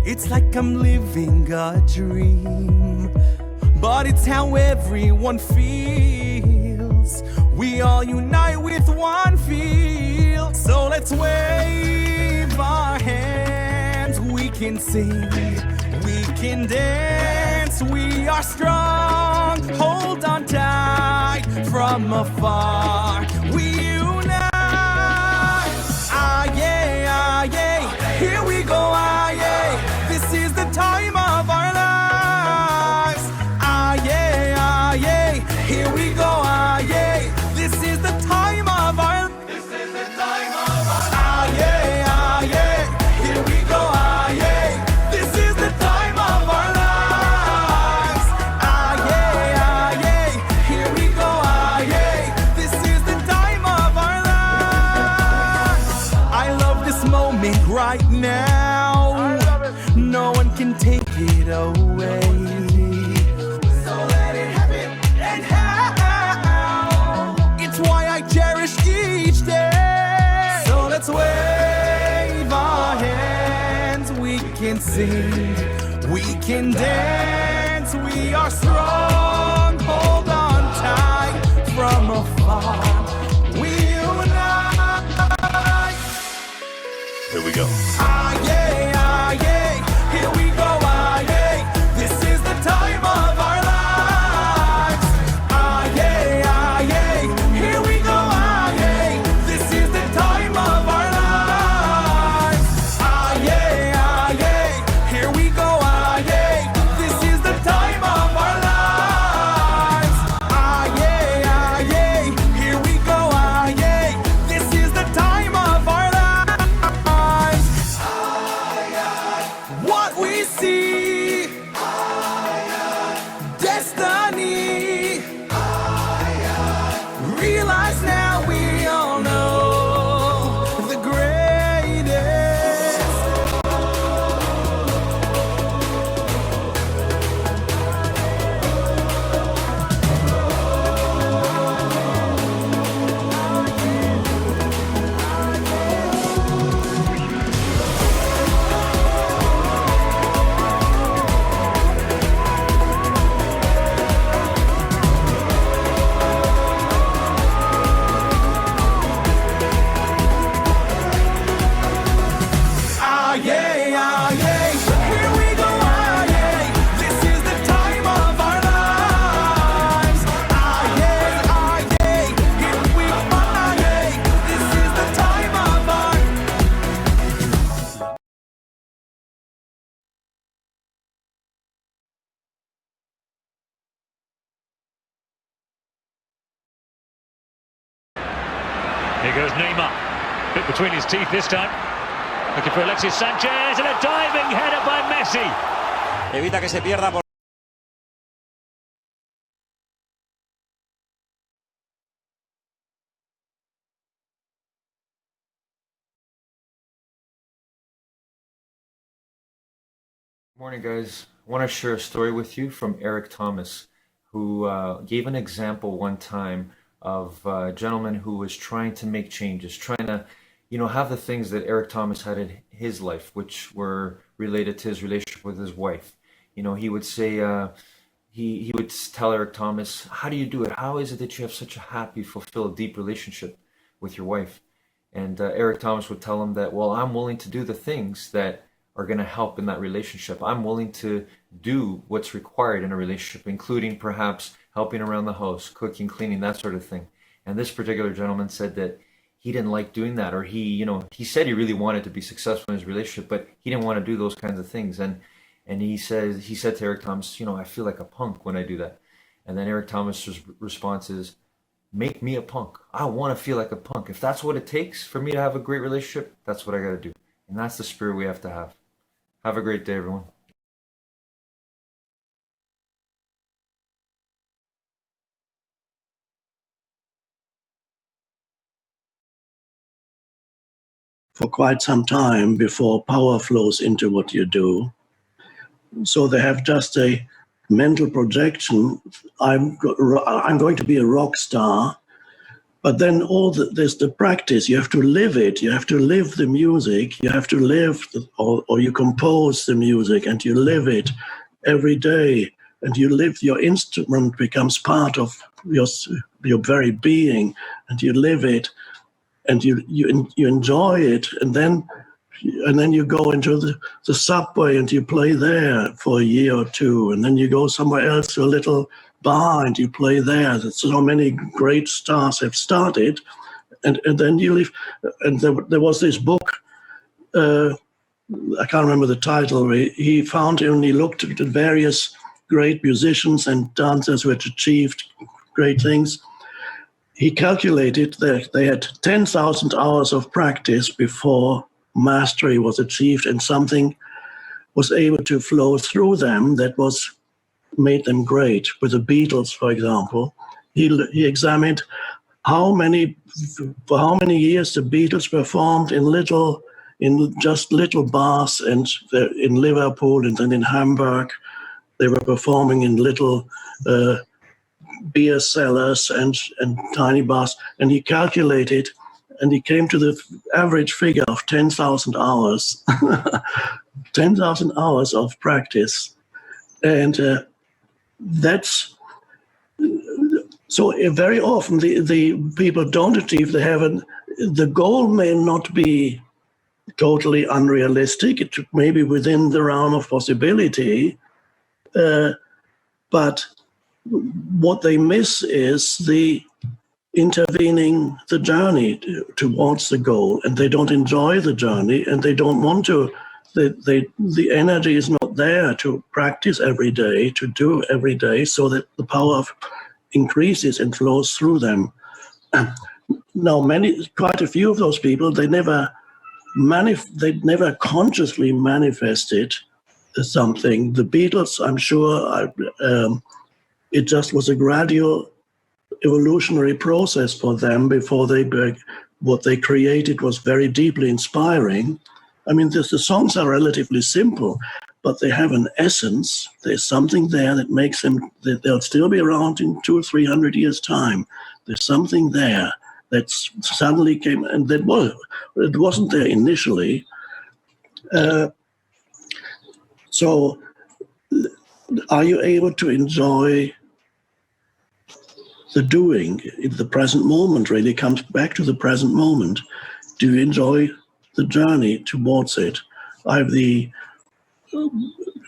It's like I'm living a dream, but it's how everyone feels. We all unite with one feel. So let's wave our hands. We can sing, we can dance. We are strong, hold on tight. From afar we unite. Ah yeah, ah yeah, here we go, ah yeah. This is the time of our lives. Ah yeah, ah yeah, here we go, ah yeah. This is the time of our. This is the time of our. Ah yeah, ah yeah, here we go, ah yeah. This is the time of our lives. Ah yeah, ah yeah, here we go, ah yeah. This is the time of our lives. I love this moment right now. No one can take it away. So let it happen and how. It's why I cherish each day. So let's wave our hands. We can sing, we can dance. We are strong, hold on tight. From afar we unite. Here we go. Ah yeah, ah yeah. Here we go, ah yeah. This is the time of our lives. Ah yeah, ah yeah. Here we go, ah yeah. This is the time of our lives. Ah yeah, ah yeah. Here we go, ah yeah. This is the time of our lives. Ah yeah, ah yeah. Here we go, ah yeah. This is the time of our lives. What we see, destiny. Realize now we all know the greatest. Ah yeah, ah yeah. Here we go, ah yeah. This is the time of our lives. Ah yeah, ah yeah. Here we go, ah yeah. This is the time of our. Here goes Neymar. Bit between his teeth this time. Looking for Alexis Sanchez and a diving header by Messi. Evita que se pierda por... Morning, guys. I want to share a story with you from Eric Thomas, who gave an example one time of a gentleman who was trying to make changes, trying to, have the things that Eric Thomas had in his life, which were related to his relationship with his wife. He would say, he would tell Eric Thomas, how do you do it? How is it that you have such a happy, fulfilled, deep relationship with your wife? And Eric Thomas would tell him that, well, I'm willing to do the things that are going to help in that relationship. I'm willing to do what's required in a relationship, including perhaps helping around the house, cooking, cleaning, that sort of thing. And this particular gentleman said that he didn't like doing that, or he said he really wanted to be successful in his relationship, but he didn't want to do those kinds of things. And he said to Eric Thomas, I feel like a punk when I do that. And then Eric Thomas' response is, make me a punk. I want to feel like a punk. If that's what it takes for me to have a great relationship, that's what I got to do. And that's the spirit we have to have. Have a great day, everyone. For quite some time before power flows into what you do. So they have just a mental projection. I'm going to be a rock star. But then there's the practice. You have to live it. You have to live the music. You have to live, or you compose the music and you live it every day. And your instrument becomes part of your very being, and you live it, and you enjoy it. And then you go into the subway and you play there for a year or two. And then you go somewhere else to a little bar and you play there. So many great stars have started, and then you leave. And there was this book, I can't remember the title. He found when he looked at various great musicians and dancers who had achieved great things. He calculated that they had 10,000 hours of practice before mastery was achieved, and something was able to flow through them that made them great. With the Beatles, for example, he examined for how many years the Beatles performed in just little bars, and in Liverpool and then in Hamburg. They were performing in little beer cellars and tiny bars, and he calculated, and he came to the average figure of 10,000 hours, 10,000 hours of practice, and that's so. Very often the people don't achieve. The goal may not be totally unrealistic. It may be within the realm of possibility, but what they miss is the journey towards the goal, and they don't enjoy the journey, and they don't want to. The energy is not there to practice every day, to do every day, so that the power increases and flows through them. Now, quite a few of those people, they never consciously manifested something. The Beatles, I'm sure, it just was a gradual evolutionary process for them before what they created was very deeply inspiring. I mean, the songs are relatively simple, but they have an essence. There's something there that makes them, that they'll still be around in 200 or 300 years' time. There's something there that suddenly came, and it wasn't there initially. So are you able to enjoy the doing in the present moment? Really comes back to the present moment. Do you enjoy the journey towards it? I have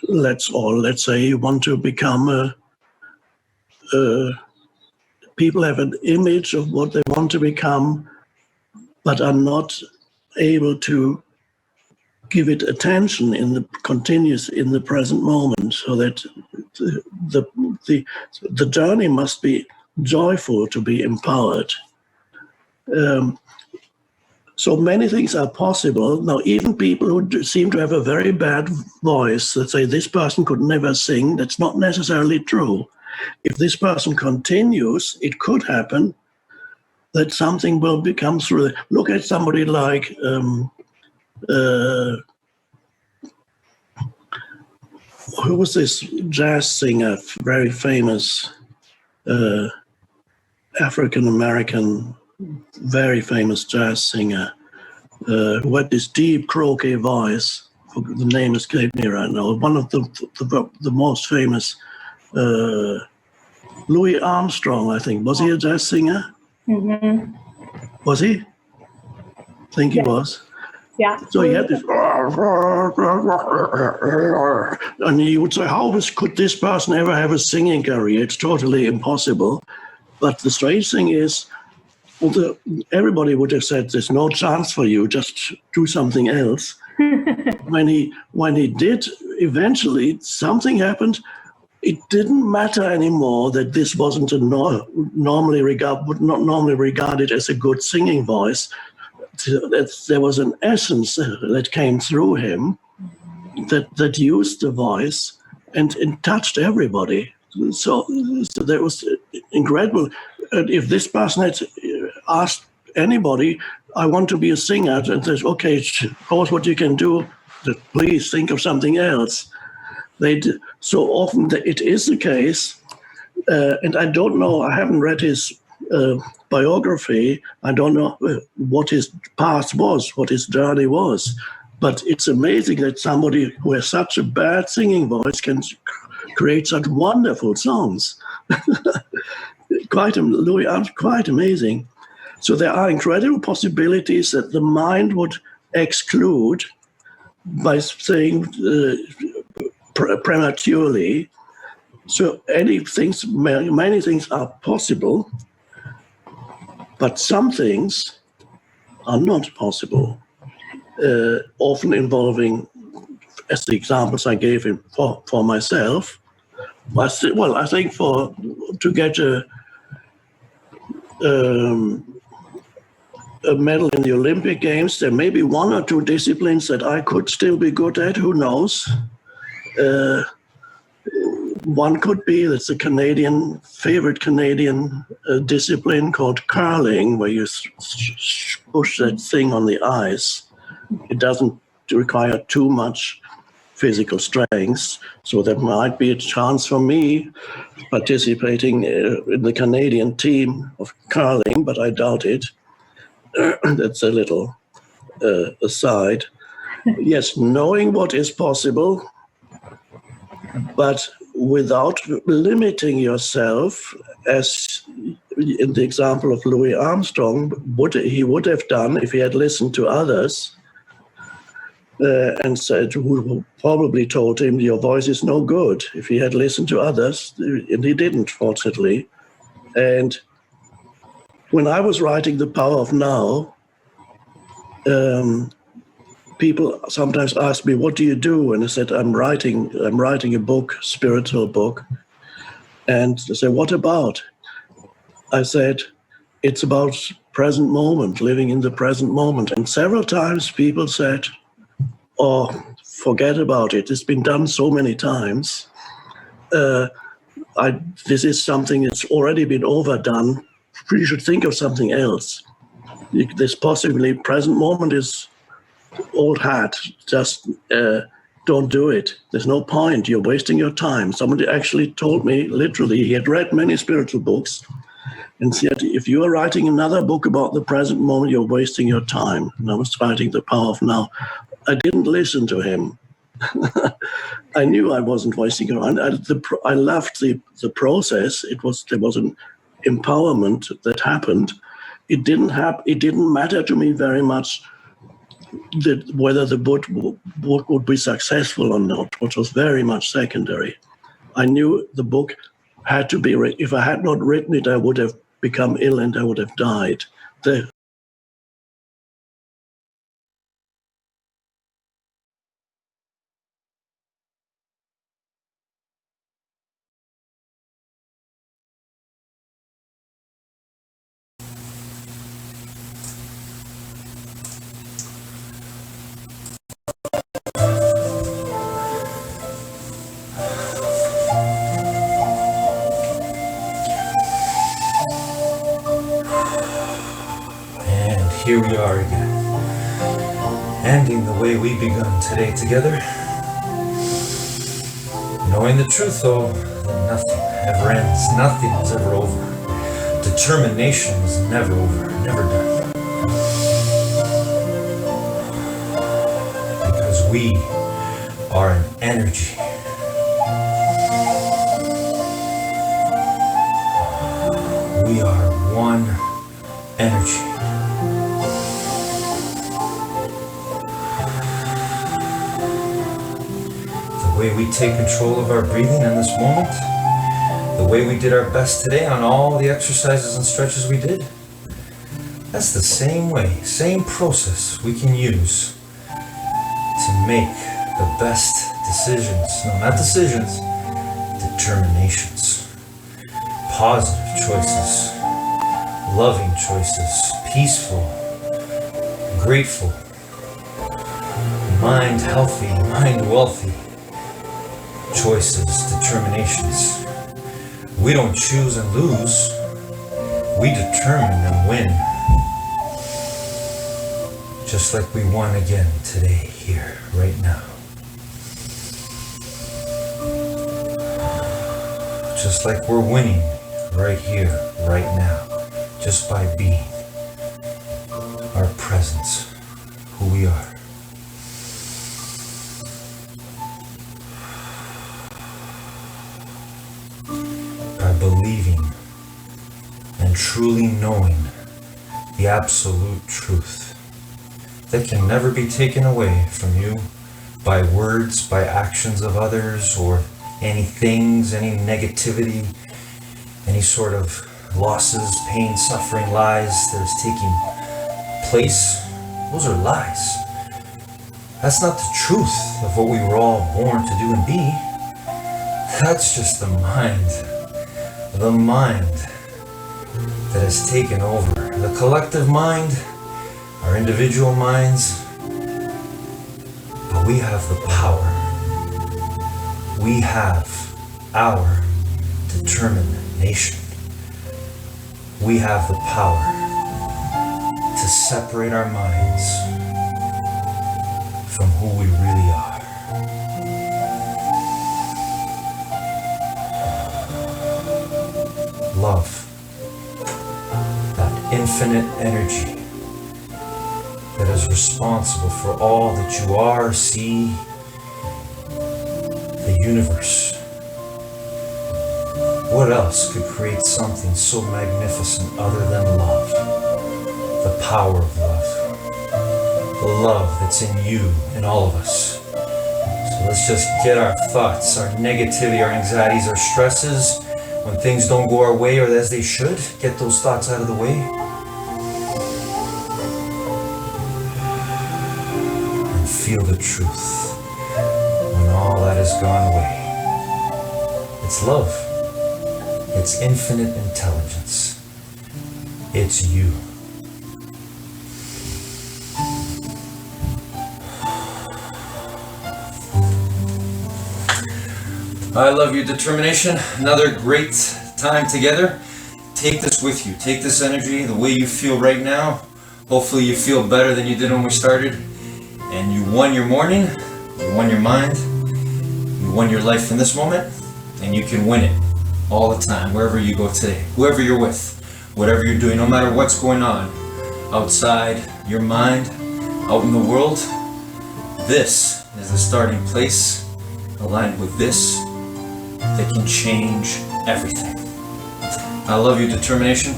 let's say you want to become people have an image of what they want to become, but are not able to give it attention in the present moment, so that the journey must be joyful to be empowered. So many things are possible. Now, even people who seem to have a very bad voice, that say this person could never sing, that's not necessarily true. If this person continues, it could happen that something will become through. Look at somebody like who was this jazz singer, very famous African-American, very famous jazz singer, who had this deep croaky voice. The name escaped me right now. One of the most famous, Louis Armstrong, I think. Was he a jazz singer? Mm-hmm. Was he? I think he was. Yeah. So he had this, and you would say, could this person ever have a singing career? It's totally impossible. But the strange thing is, everybody would have said, there's no chance for you, just do something else. When he did, eventually something happened. It didn't matter anymore that this wasn't not normally regarded as a good singing voice. There was an essence that came through him that used the voice and touched everybody. So that was incredible. And if this person had asked anybody, I want to be a singer, and says, okay, course what you can do, please think of something else. So often it is the case, and I don't know, I haven't read his biography. I don't know what his past was, what his journey was, but it's amazing that somebody who has such a bad singing voice can create such wonderful songs. Quite amazing. So there are incredible possibilities that the mind would exclude by saying prematurely. So many things are possible, but some things are not possible, often involving, as the examples I gave him for myself. I think to get a medal in the Olympic Games, there may be one or two disciplines that I could still be good at, who knows? One could be, that's a favorite Canadian discipline called curling, where you push that thing on the ice. It doesn't require too much physical strength, so there might be a chance for me participating in the Canadian team of curling, but I doubt it. That's a little aside. Yes, knowing what is possible, but without limiting yourself, as in the example of Louis Armstrong, he would have done if he had listened to others and said, who probably told him, your voice is no good. If he had listened to others, and he didn't, fortunately. And when I was writing The Power of Now, people sometimes ask me, what do you do? And I said, I'm writing a book, spiritual book. And they say, what about? I said, it's about present moment, living in the present moment. And several times people said, oh, forget about it. It's been done so many times. This is something that's already been overdone. You should think of something else. This possibly present moment is old hat. Just don't do it. There's no point. You're wasting your time. Somebody actually told me, literally, he had read many spiritual books and said, if you are writing another book about the present moment, you're wasting your time. And I was writing The Power of Now. I didn't listen to him. I knew I wasn't wasting your time. I loved the process. There was an empowerment that happened. It didn't matter to me very much whether the book would be successful or not, which was very much secondary. I knew the book had to be written. If I had not written it, I would have become ill and I would have died. here we are again, ending the way we begun today together. Knowing the truth, though, that nothing ever ends, nothing is ever over. Determination is never over, never done. Because we are an energy. We are one energy. The way we take control of our breathing in this moment, the way we did our best today on all the exercises and stretches we did, that's the same way, same process we can use to make the best decisions. No, not decisions, determinations. Positive choices, loving choices, peaceful, grateful, mind healthy, mind wealthy choices, determinations. We don't choose and lose, we determine and win. Just like we won again today, here, right now. Just like we're winning right here, right now, just by being our presence, who we are. By believing and truly knowing the absolute truth that can never be taken away from you by words, by actions of others, or any things, any negativity, any sort of losses, pain, suffering, lies that is taking place. Those are lies. That's not the truth of what we were all born to do and be. That's just the mind that has taken over. The collective mind, our individual minds, but we have the power. We have our determination. We have the power to separate our minds from who we really are. Love, that infinite energy that is responsible for all that you are, see, the universe. What else could create something so magnificent other than love? The power of love. The love that's in you, in all of us. So let's just get our thoughts, our negativity, our anxieties, our stresses, when things don't go our way or as they should, get those thoughts out of the way. And feel the truth when all that has gone away. It's love. It's infinite intelligence. It's you. I love your determination. Another great time together. Take this with you. Take this energy, the way you feel right now. Hopefully you feel better than you did when we started. And you won your morning. You won your mind. You won your life in this moment. And you can win it all the time, wherever you go today. Whoever you're with, whatever you're doing, no matter what's going on outside your mind, out in the world. This is the starting place, aligned with this, that can change everything. I love your determination.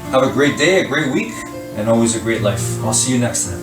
Have a great day, a great week, and always a great life. I'll see you next time.